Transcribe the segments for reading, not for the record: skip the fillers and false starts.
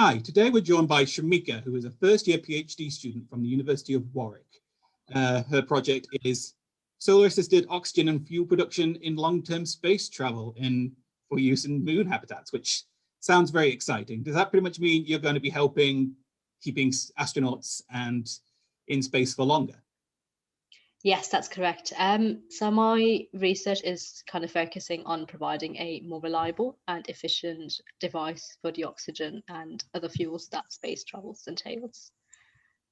Hi, today we're joined by Shaumica, who is a first-year PhD student from the University of Warwick. Her project is solar-assisted oxygen and fuel production in long-term space travel for use in moon habitats, which sounds very exciting. Does that pretty much mean you're going to be helping keeping astronauts and in space for longer? Yes, that's correct. So my research is kind of focusing on providing a more reliable and efficient device for the oxygen and other fuels that space travels entails.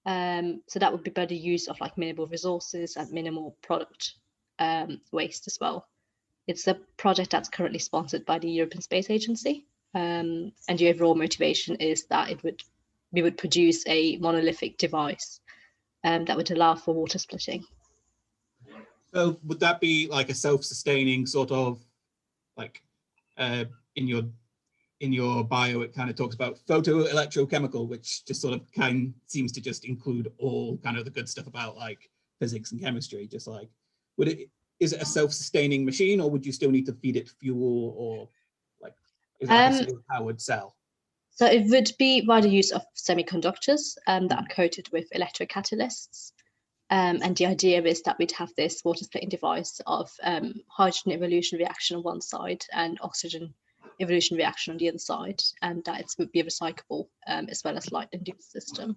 So that would be better use of like minimal resources and minimal product waste as well. It's a project that's currently sponsored by the European Space Agency, and the overall motivation is that we would produce a monolithic device that would allow for water splitting. So would that be like a self-sustaining sort of like in your bio, it kind of talks about photoelectrochemical, which just sort of seems to just include all kind of the good stuff about like physics and chemistry. Just like, is it a self-sustaining machine, or would you still need to feed it fuel, or like is it like a solar powered cell? So it would be by the use of semiconductors that are coated with electrocatalysts. And the idea is that we'd have this water splitting device of hydrogen evolution reaction on one side and oxygen evolution reaction on the other side, and that it would be a recyclable as well as light induced system.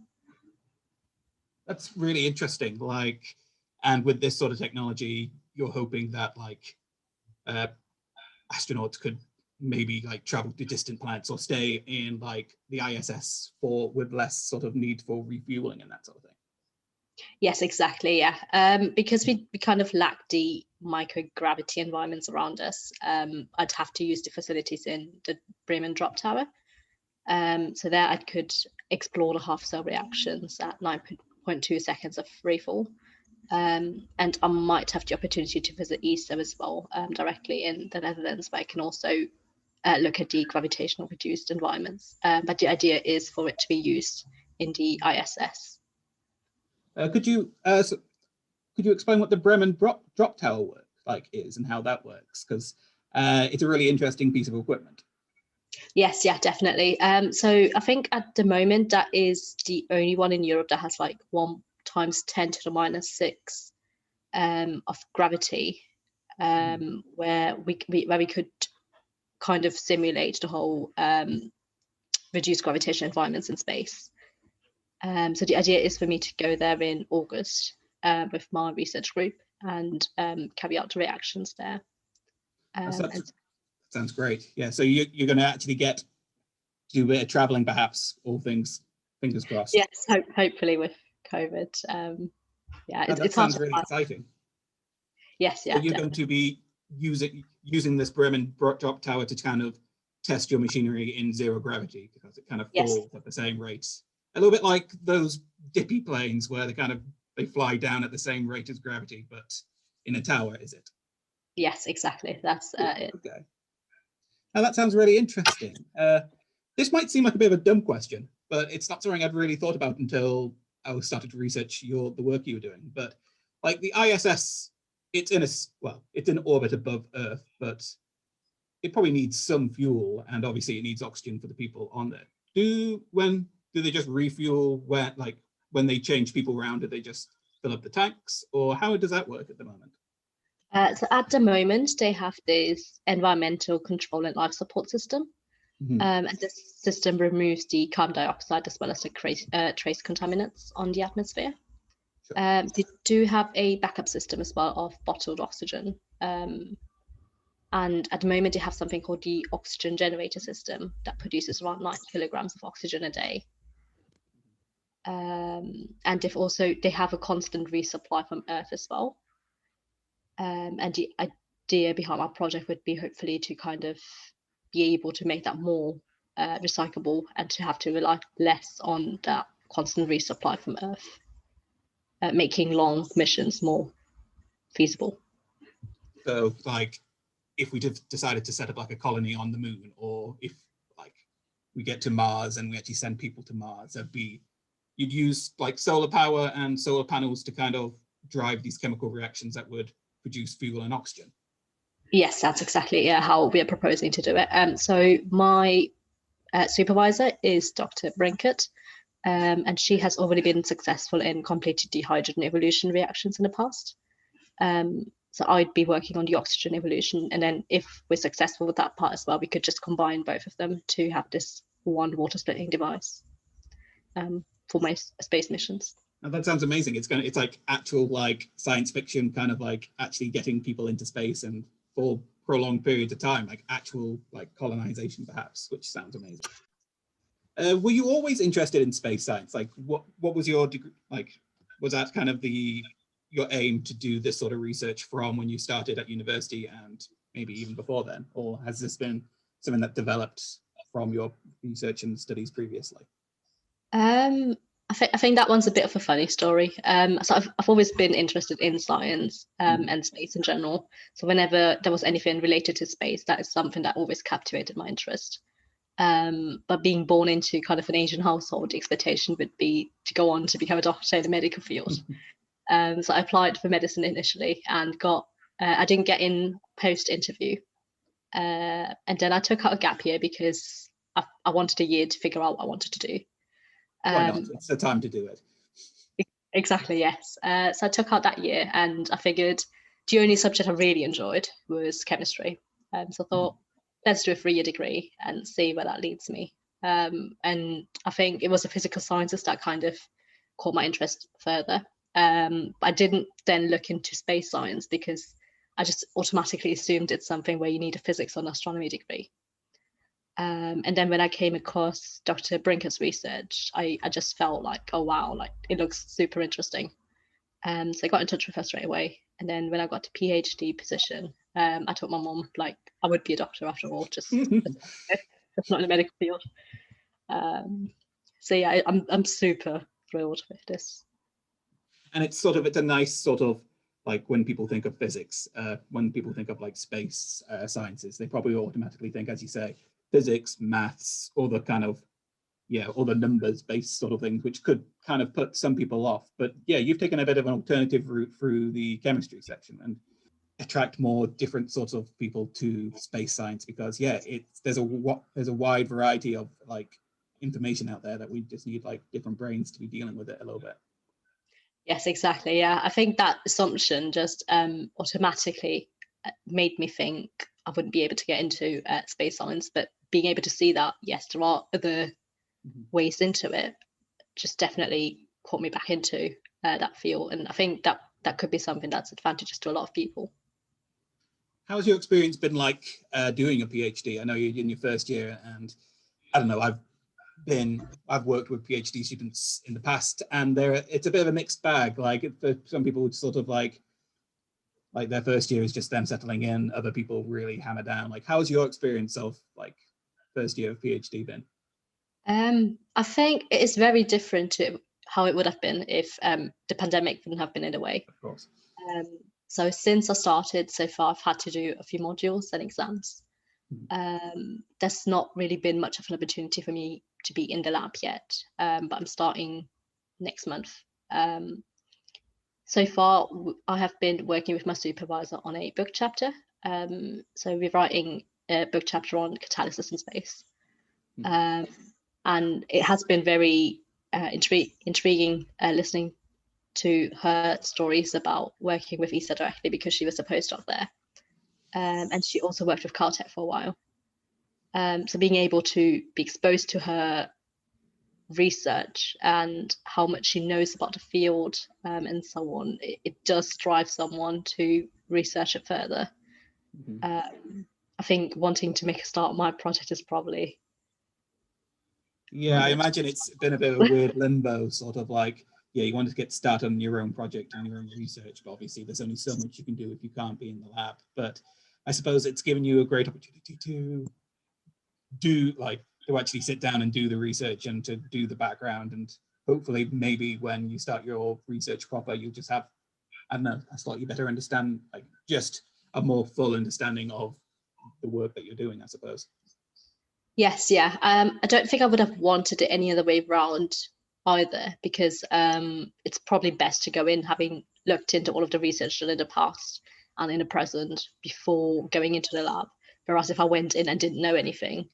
That's really interesting. Like, and with this sort of technology, you're hoping that like astronauts could maybe like travel to distant planets or stay in like the ISS with less sort of need for refueling and that sort of thing. Yes, exactly. Yeah, because we kind of lack the microgravity environments around us. I'd have to use the facilities in the Bremen drop tower. So there I could explore the half cell reactions at 9.2 seconds of free fall. And I might have the opportunity to visit ESA as well, directly in the Netherlands, where I can also look at the gravitational reduced environments. But the idea is for it to be used in the ISS. Could you explain what the Bremen drop tower is and how that works? Because it's a really interesting piece of equipment. Yes, yeah, definitely. So I think at the moment that is the only one in Europe that has like 1 × 10⁻⁶ of gravity, where we could kind of simulate the whole reduced gravitational environments in space. So the idea is for me to go there in August with my research group and carry out the reactions there. Sounds great. Yeah, so you're going to actually get to do a bit of traveling, perhaps, all things, fingers crossed. Yes, hopefully with COVID. Yeah, that sounds really exciting. Yes, yeah. So you're going to be using this Bremen drop tower to kind of test your machinery in zero gravity, because it kind of falls at the same rates. A little bit like those dippy planes where they fly down at the same rate as gravity, but in a tower, is it? Yes, exactly. That's it. Okay. Now that sounds really interesting. This might seem like a bit of a dumb question, but it's not something I'd really thought about until I started to research the work you were doing. But like the ISS, it's in orbit above Earth, but it probably needs some fuel, and obviously it needs oxygen for the people on there. Do they just refuel when they change people around? Do they just fill up the tanks, or how does that work at the moment? So at the moment, they have this environmental control and life support system. And this system removes the carbon dioxide as well as the trace contaminants on the atmosphere. Sure. They do have a backup system as well of bottled oxygen. And at the moment, they have something called the oxygen generator system that produces around 9 kilograms of oxygen a day. And they have a constant resupply from Earth as well. And the idea behind our project would be hopefully to kind of be able to make that more recyclable and to have to rely less on that constant resupply from Earth, making long missions more feasible. So like if we decided to set up like a colony on the moon, or if like we get to Mars and we actually send people to Mars, you'd use like solar power and solar panels to kind of drive these chemical reactions that would produce fuel and oxygen. Yes, that's exactly how we are proposing to do it. So my supervisor is Dr. Brinkett, and she has already been successful in completed dehydrogen evolution reactions in the past. So I'd be working on the oxygen evolution, and then if we're successful with that part as well, we could just combine both of them to have this one water splitting device for my space missions. Now that sounds amazing. It's like actual like science fiction, kind of like actually getting people into space and for prolonged periods of time, like actual like colonization perhaps, which sounds amazing. Were you always interested in space science? Like what was your degree, like was that kind of your aim to do this sort of research from when you started at university and maybe even before then? Or has this been something that developed from your research and studies previously? I think that one's a bit of a funny story. So I've always been interested in science and space in general. So whenever there was anything related to space, that is something that always captivated my interest. But being born into kind of an Asian household, the expectation would be to go on to become a doctor in the medical field. So I applied for medicine initially and I didn't get in post-interview. And then I took out a gap year because I wanted a year to figure out what I wanted to do. Why not? It's the time to do it. Exactly, yes. So I took out that year and I figured the only subject I really enjoyed was chemistry. So I thought, let's do a 3-year degree and see where that leads me. And I think it was the physical sciences that kind of caught my interest further. I didn't then look into space science because I just automatically assumed it's something where you need a physics or an astronomy degree. And then when I came across Dr. Brinkett's research, I just felt like, oh wow, like it looks super interesting. So I got in touch with her straight away. And then when I got to PhD position, I told my mom, like, I would be a doctor after all, just not in the medical field. So yeah, I'm super thrilled with this. And it's a nice sort of like when people think of physics, when people think of like space sciences, they probably automatically think, as you say, physics, maths, all the kind of, all the numbers based sort of things, which could kind of put some people off. But yeah, you've taken a bit of an alternative route through the chemistry section and attract more different sorts of people to space science because there's a wide variety of like information out there that we just need like different brains to be dealing with it a little bit. Yes, exactly. Yeah, I think that assumption just automatically made me think I wouldn't be able to get into space science, but being able to see that, yes, there are other ways into it, just definitely caught me back into that field. And I think that could be something that's advantageous to a lot of people. How's your experience been like doing a PhD? I know you're in your first year and I don't know, I've worked with PhD students in the past and it's a bit of a mixed bag. Like for some people it's sort of like their first year is just them settling in, other people really hammer down. Like how's your experience of like first year of PhD been? I think it is very different to how it would have been if the pandemic wouldn't have been in a way. Of course. So since I started so far, I've had to do a few modules and exams. There's not really been much of an opportunity for me to be in the lab yet, but I'm starting next month. So far, I have been working with my supervisor on a book chapter. So we're writing a book chapter on catalysis in space. And it has been very intriguing listening to her stories about working with ESA directly because she was a postdoc there. And she also worked with Caltech for a while. So being able to be exposed to her research and how much she knows about the field and so on, it does drive someone to research it further. I think wanting to make a start on my project is probably... Yeah, I imagine it's been a bit of a weird limbo, sort of like, you want to get started on your own project and your own research, but obviously there's only so much you can do if you can't be in the lab. But I suppose it's given you a great opportunity to actually sit down and do the research and to do the background. And hopefully maybe when you start your research proper, you'll just have, I don't know, a slightly better understand, like just a more full understanding of the work that you're doing, I suppose. Yes, yeah. I don't think I would have wanted it any other way around either, because it's probably best to go in having looked into all of the research done in the past and in the present before going into the lab. Whereas if I went in and didn't know anything,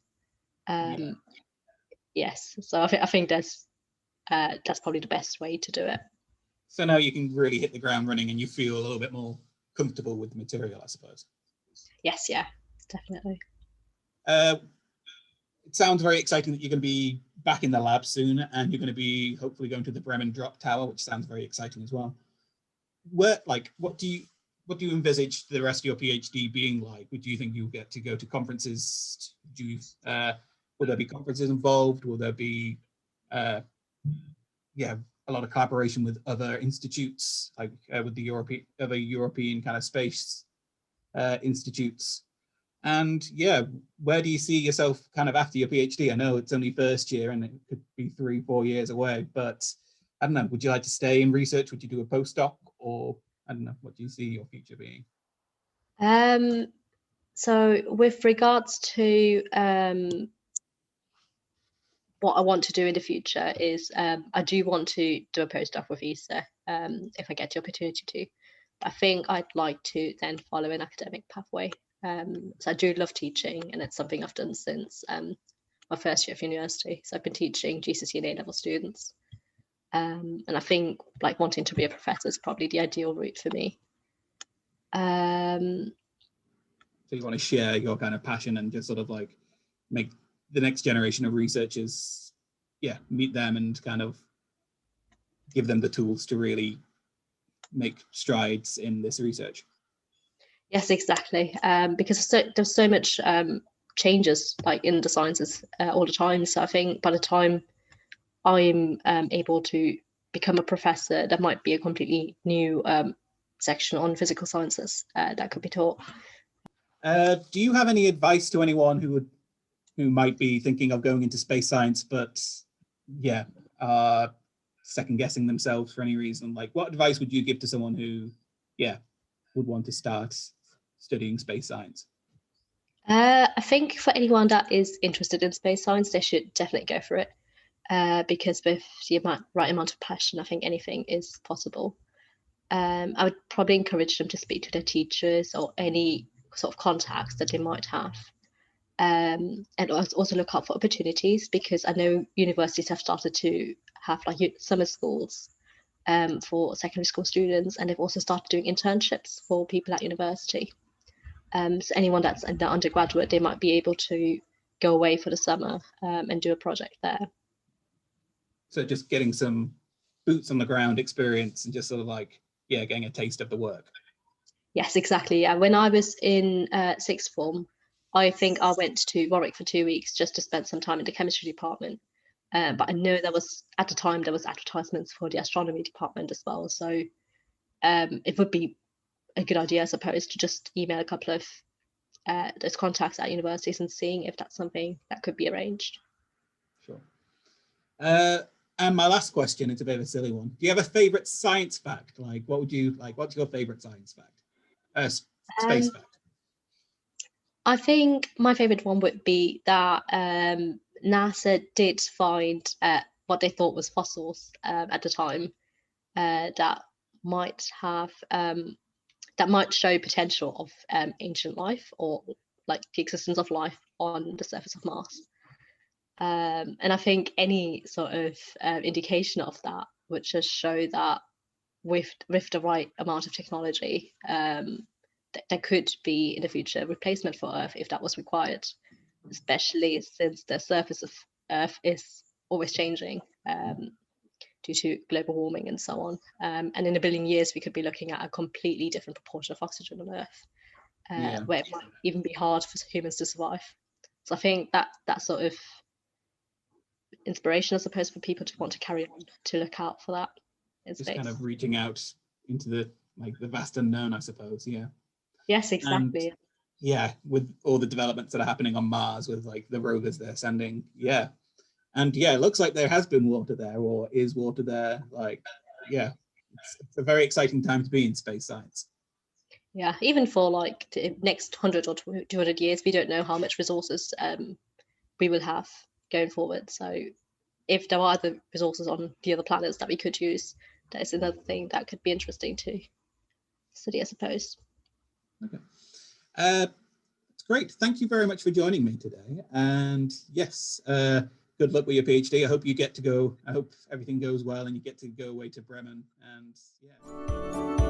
Yes, so I think that's probably the best way to do it. So now you can really hit the ground running and you feel a little bit more comfortable with the material, I suppose. Yes, yeah, definitely. It sounds very exciting that you're going to be back in the lab soon, and you're going to be hopefully going to the Bremen drop tower, which sounds very exciting as well. What do you envisage the rest of your PhD being like? Would you think you'll get to go to conferences? Will there be conferences involved? Will there be a lot of collaboration with other institutes, like with the European kind of space institutes? And where do you see yourself kind of after your PhD? I know it's only first year and it could be 3-4 years away, but I don't know, would you like to stay in research? Would you do a postdoc, or I don't know, what do you see your future being? So with regards to what I want to do in the future is I do want to do a postdoc with ESA if I get the opportunity to. I think I'd like to then follow an academic pathway. So I do love teaching, and it's something I've done since my first year of university. So I've been teaching GCSE and A-level students. And I think like wanting to be a professor is probably the ideal route for me. So you want to share your kind of passion and just sort of like make the next generation of researchers, meet them and kind of give them the tools to really make strides in this research. Yes, exactly. Because there's so much changes like in the sciences all the time. So I think by the time I'm able to become a professor, there might be a completely new section on physical sciences that could be taught. Do you have any advice to anyone who might be thinking of going into space science, but second guessing themselves for any reason? Like, what advice would you give to someone who, would want to start studying space science? I think for anyone that is interested in space science, they should definitely go for it. Because with the right amount of passion, I think anything is possible. I would probably encourage them to speak to their teachers or any sort of contacts that they might have. And also look out for opportunities, because I know universities have started to have like summer schools for secondary school students, and they've also started doing internships for people at university. So anyone that's in the undergraduate, they might be able to go away for the summer and do a project there. So just getting some boots on the ground experience and just sort of like, getting a taste of the work. Yes, exactly. Yeah, when I was in sixth form, I think I went to Warwick for 2 weeks just to spend some time in the chemistry department. But I know at the time there was advertisements for the astronomy department as well. So it would be a good idea, I suppose, to just email a couple of those contacts at universities and seeing if that's something that could be arranged. Sure. And my last question, it's a bit of a silly one. Do you have a favorite science fact? Like, what's your favorite science fact? Space fact. I think my favorite one would be that NASA did find what they thought was fossils at the time that might show potential of ancient life, or like the existence of life on the surface of Mars. And I think any sort of indication of that would just show that with the right amount of technology, there could be in the future a replacement for Earth if that was required, especially since the surface of Earth is always changing due to global warming and so on. And in 1 billion years, we could be looking at a completely different proportion of oxygen on Earth, where it might even be hard for humans to survive. So I think that sort of inspiration, I suppose, for people to want to carry on, to look out for that in Just space. kind of reaching out into the vast unknown, I suppose. Yes, exactly. And, with all the developments that are happening on Mars, with like the rovers they're sending, and it looks like there has been water there, or is water there. Like, it's a very exciting time to be in space science. Yeah, even for like the next 100 or 200 years, we don't know how much resources we will have going forward. So if there are other resources on the other planets that we could use, that is another thing that could be interesting to study, I suppose. Okay. It's great. Thank you very much for joining me today. And yes, good luck with your PhD. I hope you get to go. I hope everything goes well and you get to go away to Bremen. And yeah.